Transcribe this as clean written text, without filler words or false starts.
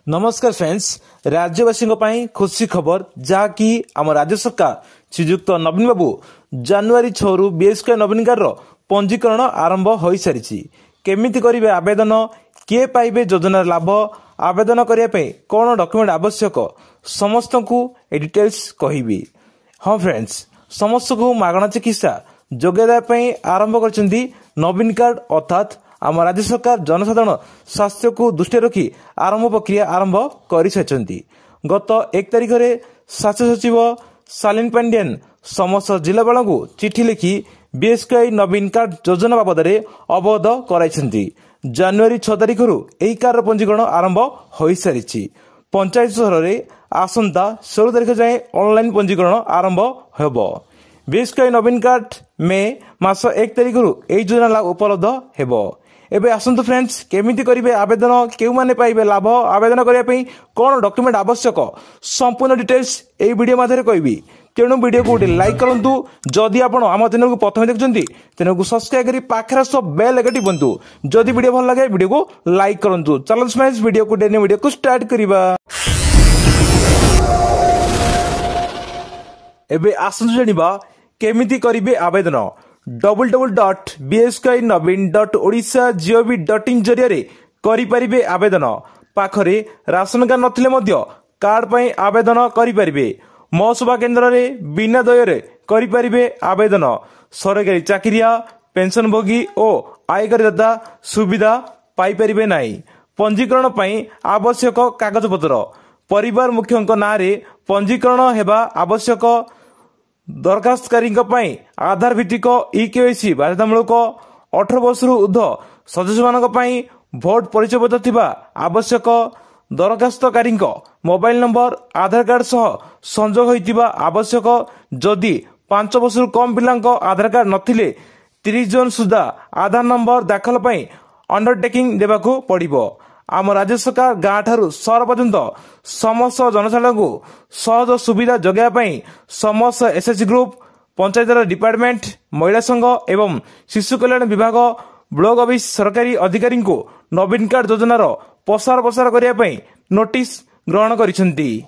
नमस्कार फ्रेंड्स, राज्यवासी खुशी खबर जहाँकि आम राज्य सरकार श्रीजुक्त नवीन बाबू जनवरी 6 रु बीएसके नवीन कार्ड पंजीकरण आरंभ हो सारी। केमिति करेंगे आवेदन, किए पाइबे योजनार लाभ, आवेदन करने कौन डॉक्यूमेंट आवश्यक समस्त को डिटेल्स कहबी। हाँ फ्रेंड्स, समस्त को मागणा चिकित्सा जोगाई आरंभ कर नवीन कार्ड अर्थात आम राज्य सरकार जनसाधारण स्वास्थ्य को दृष्टि रखी आरंभ प्रक्रिया आरंभ कर गत 1 तारिख में स्वास्थ्य सचिव शालीन पांड्यन समस्त जिलापाल को चिठी लिखि बीएसके नवीन कार्ड योजना बाबद अवगत कराई। जनवरी 6 तारिख यही कार्ड पंजीकरण आरंभ हो सारी। पंचायत सहर में आसंता 16 तारिख जाए ऑनलाइन पंजीकरण आरंभ होब। बीएसके नवीन कार्ड में मास 1 तारिख यही योजना लाभ उपलब्ध हेब। एबे आसंतु फ्रेंड्स, केमिति करिवे आवेदन, केउ माने पाइबे लाभ, आवेदन करने कौन डॉक्यूमेंट आवश्यक संपूर्ण डिटेल्स ए वीडियो माध्यम कहबी। तेणु वीडियो को लाइक करंतु। जदि आपण आम चैनल को प्रथम देखुछंती चैनल को सब्सक्राइब करी पाखरा सब बेल आइकन टिपंतु। जदि वीडियो भल लगे वीडियो को लाइक करंतु। चलो फ्रेंड्स, वीडियो को डेने वीडियो को स्टार्ट करिबा। एबे आसंतु जानिबा केमिति करिवे आवेदन। www.bskinavin.odisha.gov.in जरिए करिपारिबे आवेदन। पाखरे राशन कार्ड नथिले मध्य कार्ड पई आवेदन करिपारिबे। महसभा केन्द्र रे बिना दयरे करिपारिबे आवेदन। सरकारी चाकरिया, पेंशनभोगी और आयकरदाता सुविधा पाई परिबे नाही। पंजीकरण पई आवश्यक कागजपत्र परिवार मुख्यक नाँ रे पंजीकरण हेबा आवश्यक। दरखास्तकारी आधार भित्तिक इकेवाईसी बाध्यतामूलक। 18 वर्ष ऊर्ध सदस्य मानक भोट परिचय पत्र थिबा आवश्यक। दरखास्तकारी मोबाइल नंबर आधार कार्ड सह संजोग होइतिबा आवश्यक। जदि 5 वर्ष कम पिलांक आधार कार्ड नथिले 30 जून सुधा आधार नंबर दाखल पई अंडरटेकिंग देबाकू पड़िबो। आम राज्य सरकार गाँ ठारू सहर पर्यंत समस्त जनसाधारण को सहज सुविधा जोगाई समस्त एसएचजी ग्रुप, पंचायत डिपार्टमेंट, महिला संघ एवं शिशु कल्याण विभाग, ब्लॉक ऑफिस सरकारी अधिकारी को नवीन कार्ड योजनार प्रसार करने नोटिस ग्रहण करिसेंती।